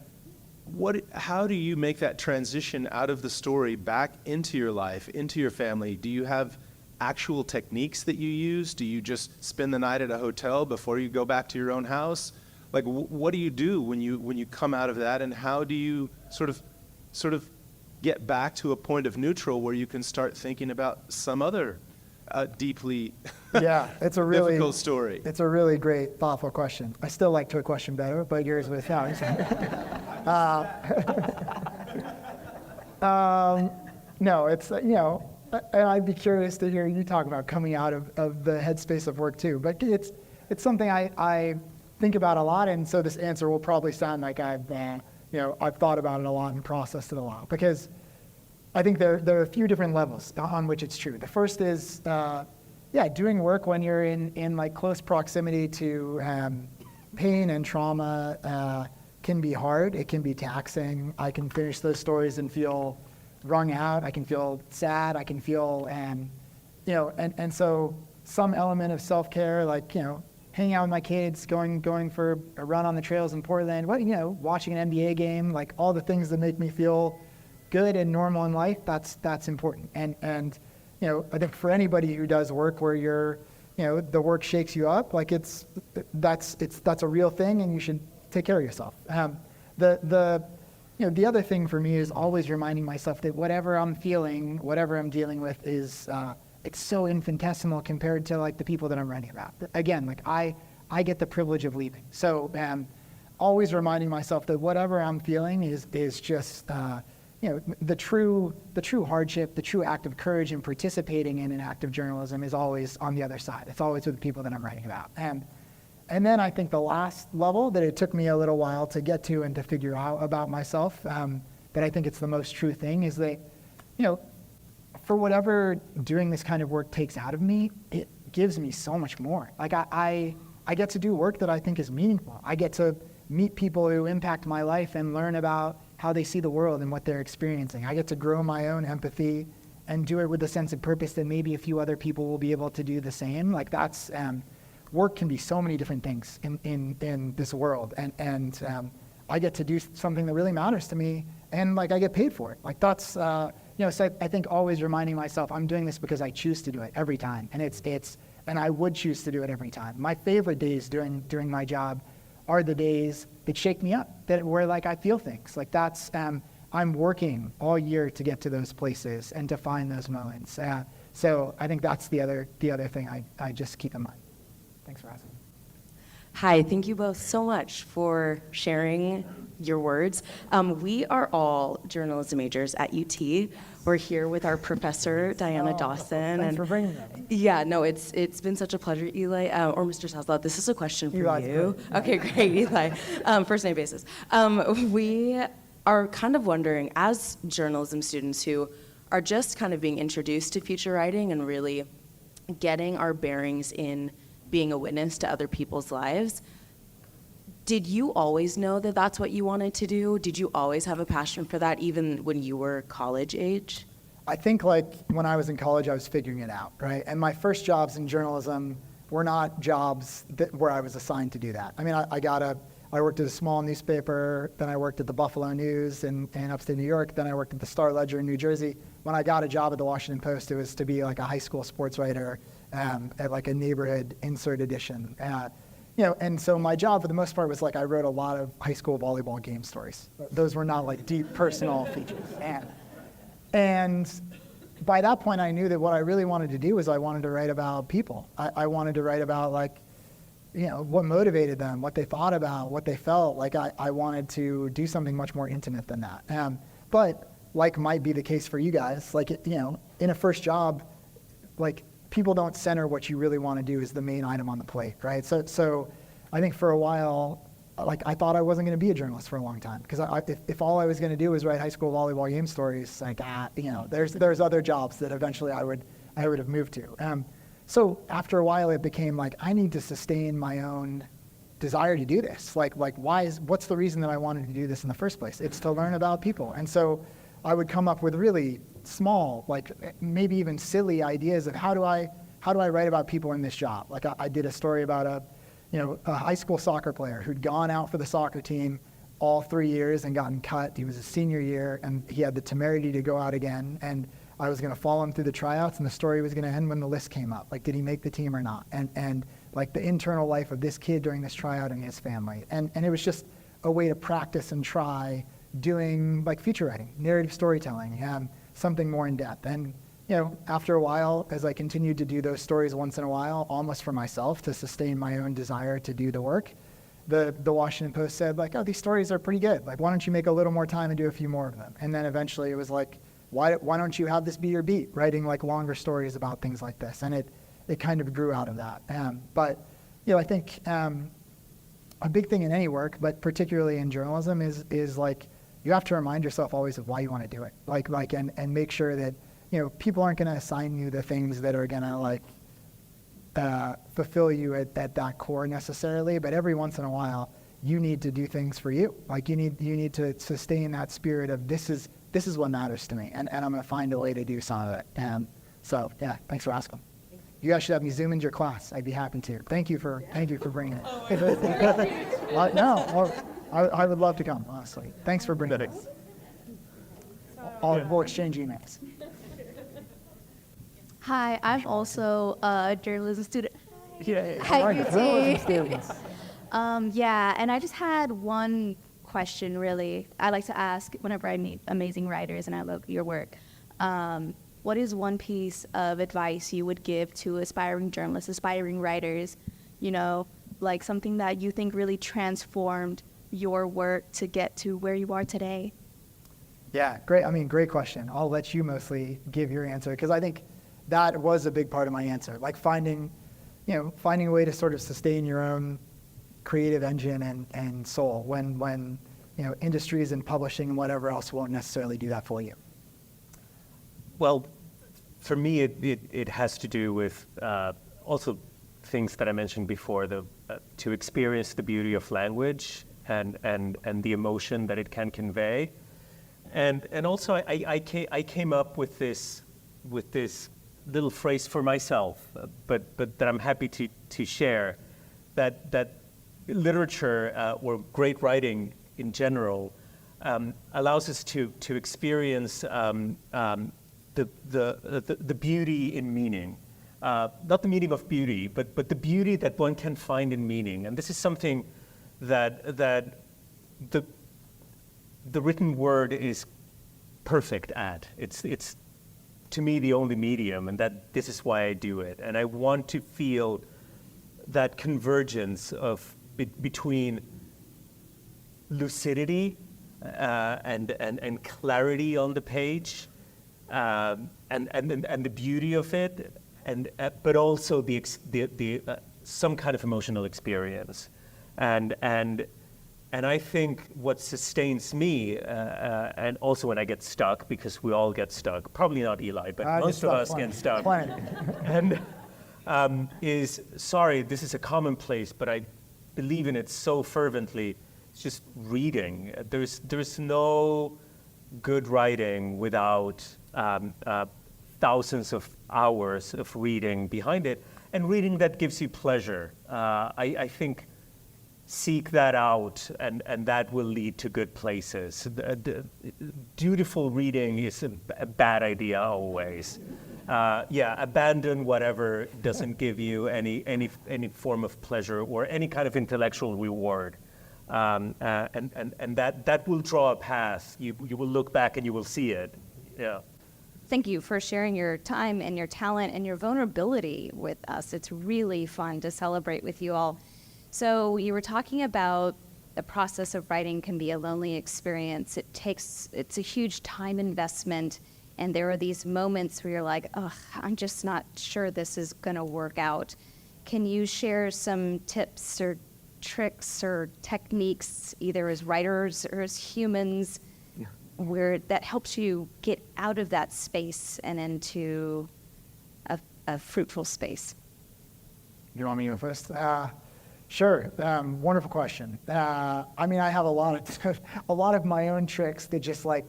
How do you make that transition out of the story back into your life, into your family? Do you have actual techniques that you use? Do you just spend the night at a hotel before you go back to your own house? Like, what do you do when you come out of that, and how do you sort of get back to a point of neutral where you can start thinking about some other deeply it's a really difficult story? It's a really great, thoughtful question. I still like your question better, but yours was no, it's and I'd be curious to hear you talk about coming out of the headspace of work too. But it's something I think about a lot, and so this answer will probably sound like I've thought about it a lot and processed it a lot, because I think there are a few different levels on which it's true. The first is, doing work when you're in like close proximity to pain and trauma can be hard. It can be taxing. I can finish those stories and feel wrung out. I can feel sad. I can feel, and so some element of self-care, like, hanging out with my kids, going for a run on the trails in Portland, watching an NBA game, like all the things that make me feel good and normal in life, that's important. And I think for anybody who does work where you're, the work shakes you up, like that's a real thing, and you should take care of yourself. The other thing for me is always reminding myself that whatever I'm feeling, whatever I'm dealing with is, it's so infinitesimal compared to like the people that I'm writing about. Again, like I get the privilege of leaving. So always reminding myself that whatever I'm feeling is just, the true hardship, the true act of courage in participating in an act of journalism is always on the other side. It's always with the people that I'm writing about. And then I think the last level that it took me a little while to get to and to figure out about myself, that I think it's the most true thing is that, for whatever doing this kind of work takes out of me, it gives me so much more. Like I get to do work that I think is meaningful. I get to meet people who impact my life and learn about how they see the world and what they're experiencing. I get to grow my own empathy and do it with a sense of purpose that maybe a few other people will be able to do the same. Like that's, work can be so many different things in this world. And I get to do something that really matters to me, and like I get paid for it. Like that's, so I think always reminding myself I'm doing this because I choose to do it every time. And and I would choose to do it every time. My favorite days during my job are the days that shake me up, where like I feel things. Like that's, I'm working all year to get to those places and to find those moments. So I think that's the other thing I just keep in mind. Thanks for asking. Hi, thank you both so much for sharing your words. We are all journalism majors at UT. We're here with our professor, Diana Dawson. Thanks for bringing that. Yeah, no, it's been such a pleasure, Eli, or Mr. Saslow. This is a question for Eli's you. great. Okay, great, Eli. First name basis. We are kind of wondering, as journalism students who are just kind of being introduced to feature writing and really getting our bearings in being a witness to other people's lives, did you always know that that's what you wanted to do? Did you always have a passion for that, even when you were college age? I think like when I was in college, I was figuring it out, right? And my first jobs in journalism were not jobs where I was assigned to do that. I mean, I worked at a small newspaper, then I worked at the Buffalo News in upstate New York, then I worked at the Star Ledger in New Jersey. When I got a job at the Washington Post, it was to be like a high school sports writer at like a neighborhood insert edition. And so my job for the most part was like I wrote a lot of high school volleyball game stories. Those were not like deep personal features. And by that point, I knew that what I really wanted to do was I wanted to write about people. I wanted to write about like, what motivated them, what they thought about, what they felt. Like I wanted to do something much more intimate than that. But like might be the case for you guys, like, in a first job, like people don't center what you really want to do as the main item on the plate, right? So I think for a while, like I thought I wasn't going to be a journalist for a long time because if all I was going to do was write high school volleyball game stories, like there's other jobs that eventually I would have moved to. So after a while, it became like I need to sustain my own desire to do this. Like what's the reason that I wanted to do this in the first place? It's to learn about people. And so I would come up with really small, like maybe even silly ideas of how do I write about people in this job? Like I did a story about a high school soccer player who'd gone out for the soccer team all 3 years and gotten cut. He was a senior year and he had the temerity to go out again. And I was going to follow him through the tryouts and the story was going to end when the list came up. Like, did he make the team or not? And like the internal life of this kid during this tryout and his family. And it was just a way to practice and try doing like feature writing, narrative storytelling, something more in depth. And, after a while, as I continued to do those stories once in a while, almost for myself to sustain my own desire to do the work, the Washington Post said like, oh, these stories are pretty good. Like, why don't you make a little more time and do a few more of them? And then eventually it was like, why don't you have this be your beat, writing like longer stories about things like this? And it kind of grew out of that. But I think a big thing in any work, but particularly in journalism, is like you have to remind yourself always of why you want to do it. Like and make sure that people aren't going to assign you the things that are going to like fulfill you at that core necessarily. But every once in a while, you need to do things for you. Like you need to sustain that spirit of this is what matters to me, and I'm going to find a way to do some of it. So yeah, thanks for asking. You guys should have me zoom into your class. I'd be happy to. Thank you for bringing it. I would love to come, honestly. Thanks for bringing it. We'll exchange emails. Hi, I'm also a journalism student. Yeah. Hi, All right, UT. journalism students. Yeah, and I just had one question, really. I like to ask whenever I meet amazing writers, and I love your work. What is one piece of advice you would give to aspiring journalists, aspiring writers, like something that you think really transformed your work to get to where you are today? Yeah, great. I mean, great question. I'll let you mostly give your answer because I think that was a big part of my answer. Like finding a way to sort of sustain your own creative engine and soul when industries and publishing and whatever else won't necessarily do that for you? Well, for me, it has to do with also things that I mentioned before, to experience the beauty of language and the emotion that it can convey. And also, I came up with this little phrase for myself, but that I'm happy to share, that literature or great writing in general allows us to experience the beauty in meaning. Not the meaning of beauty, but the beauty that one can find in meaning. And this is something that the written word is perfect at. It's to me the only medium, and that this is why I do it. And I want to feel that convergence of between lucidity and clarity on the page, and the beauty of it, but also the some kind of emotional experience, and I think what sustains me, and also when I get stuck, because we all get stuck, probably not Eli, but most of us get stuck, and sorry, this is a commonplace, but I believe in it so fervently. It's just reading. There's no good writing without thousands of hours of reading behind it, and reading that gives you pleasure. I think seek that out, and that will lead to good places. Dutiful reading is a bad idea always. Abandon whatever doesn't give you any form of pleasure or any kind of intellectual reward. And that will draw a path. You will look back and you will see it. Yeah. Thank you for sharing your time and your talent and your vulnerability with us. It's really fun to celebrate with you all. So you were talking about the process of writing can be a lonely experience. It's a huge time investment, and there are these moments where you're like, oh, I'm just not sure this is gonna work out. Can you share some tips or tricks or techniques, either as writers or as humans, where that helps you get out of that space and into a fruitful space? You want me to go first? Sure. Wonderful question. I have a lot of my own tricks that just I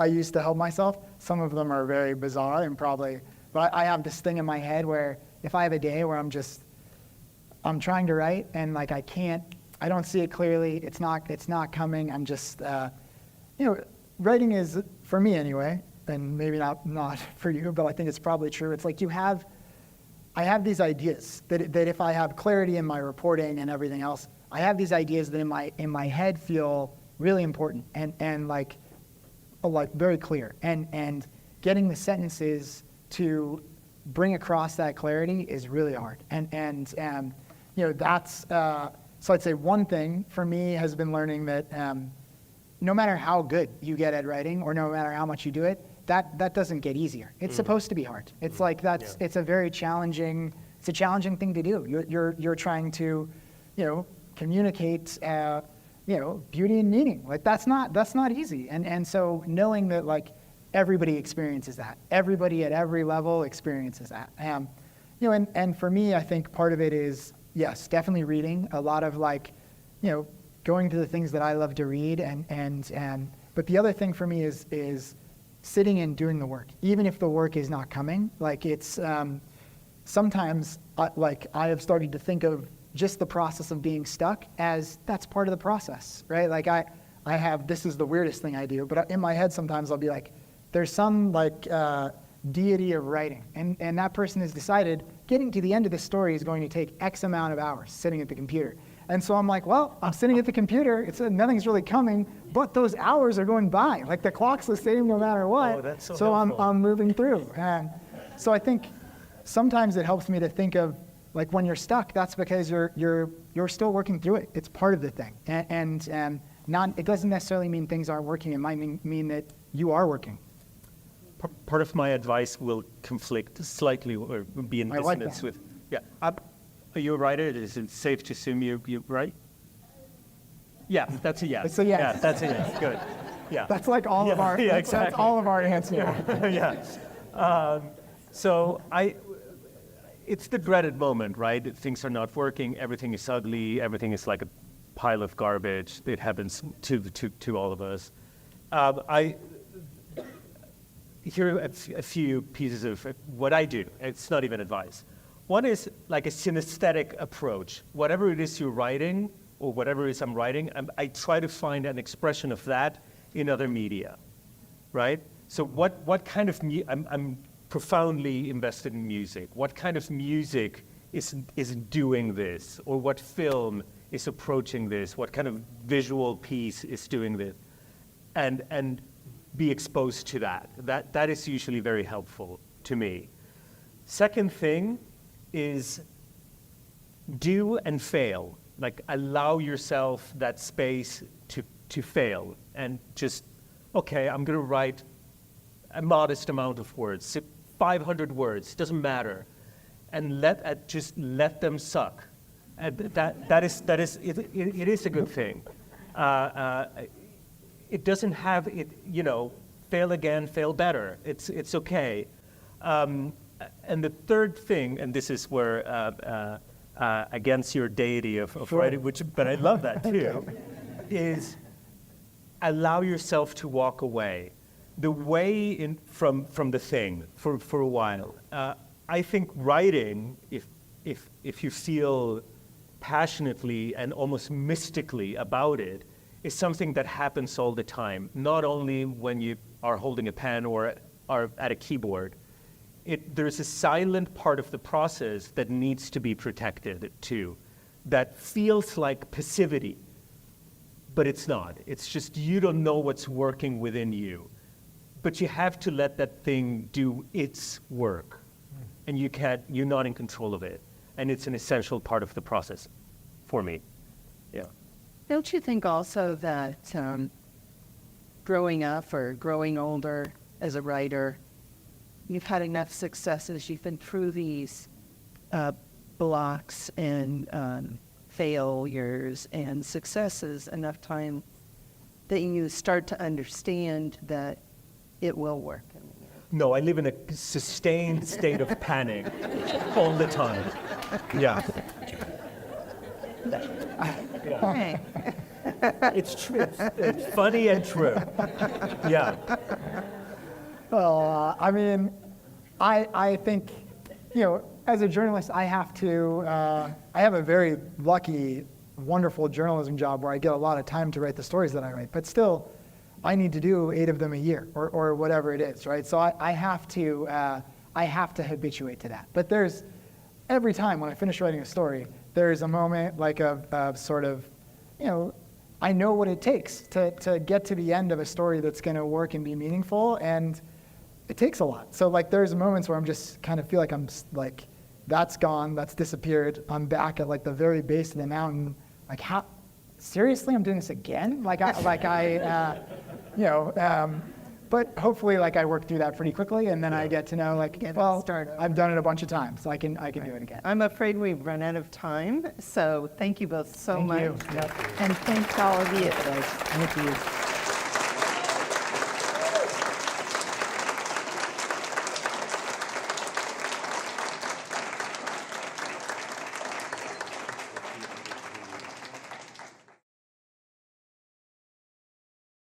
use to help myself. Some of them are very bizarre and but I have this thing in my head where if I have a day where I'm trying to write and I don't see it clearly, it's not coming, I'm just, writing is, for me anyway, and maybe not for you, but I think it's probably true. It's like I have these ideas that if I have clarity in my reporting and everything else, I have these ideas that in my head feel really important and very clear. And getting the sentences to bring across that clarity is really hard. That's so I'd say one thing for me has been learning that no matter how good you get at writing or no matter how much you do it, that doesn't get easier. It's supposed to be hard. It's it's a very challenging thing to do. You're trying to, communicate, beauty and meaning. That's not easy. And so knowing that everybody experiences that, everybody at every level experiences that. And for me, I think part of it is, yes, definitely reading a lot of going to the things that I love to read but the other thing for me is sitting and doing the work, even if the work is not coming. It's sometimes I have started to think of just the process of being stuck as that's part of the process, right? I have, this is the weirdest thing I do, but in my head sometimes I'll be there's some deity of writing, and that person has decided getting to the end of the story is going to take X amount of hours sitting at the computer. And so I'm well, I'm sitting at the computer, nothing's really coming, but those hours are going by. The clock's the same no matter what. Oh, that's so helpful. I'm moving through. And so I think sometimes it helps me to think of when you're stuck, that's because you're still working through it. It's part of the thing. And it doesn't necessarily mean things aren't working. It might mean that you are working. Part of my advice will conflict slightly or be in dissonance with. Yeah. Are you a writer? Is it safe to assume you write? Yeah, that's a yes. It's a yes. Yeah, that's a yes. Good. Yeah. That's like all of our. Yeah, That's all of our answers. Yeah. So it's the dreaded moment, right? Things are not working. Everything is ugly. Everything is like a pile of garbage. It happens to all of us. Here are a few pieces of what I do. It's not even advice. One is like a synesthetic approach. Whatever it is you're writing, or whatever it is I'm writing, I try to find an expression of that in other media, right? So what kind of I'm profoundly invested in music. What kind of music is doing this, or what film is approaching this? What kind of visual piece is doing this? And be exposed to that. That is usually very helpful to me. Second thing is do and fail. Like allow yourself that space to fail and just, okay, I'm gonna write a modest amount of words, 500 words, doesn't matter. And just let them suck. And it is a good thing. It doesn't have it, fail again, fail better. It's okay. And the third thing, and this is where against your deity of Sure. writing, but I love that too, is allow yourself to walk away. The way from the thing for a while. I think writing, if you feel passionately and almost mystically about it, is something that happens all the time, not only when you are holding a pen or are at a keyboard. There's a silent part of the process that needs to be protected too, that feels like passivity, but it's not. It's just you don't know what's working within you. But you have to let that thing do its work, and you're not in control of it. And it's an essential part of the process for me. Yeah. Don't you think also that growing up or growing older as a writer, you've had enough successes, you've been through these blocks and failures and successes enough time that you start to understand that it will work? No, I live in a sustained state of panic all the time. Yeah. Okay. It's true. It's funny and true. Yeah. Well, I mean, I think, as a journalist, I have a very lucky, wonderful journalism job where I get a lot of time to write the stories that I write. But still, I need to do 8 of them a year or whatever it is, right? So I have to habituate to that. But there's, every time when I finish writing a story, there's a moment like of sort of, I know what it takes to get to the end of a story that's going to work and be meaningful, and it takes a lot. So like there's moments where I'm just kind of feel like I'm like, that's gone, that's disappeared. I'm back at like the very base of the mountain. Like how, seriously, I'm doing this again? But hopefully like I work through that pretty quickly, and then I get to know like, well, I've done it a bunch of times, so I can do it again. I'm afraid we've run out of time, so thank you both so much. Thank you. Yep. And thanks to all of you. Thank you.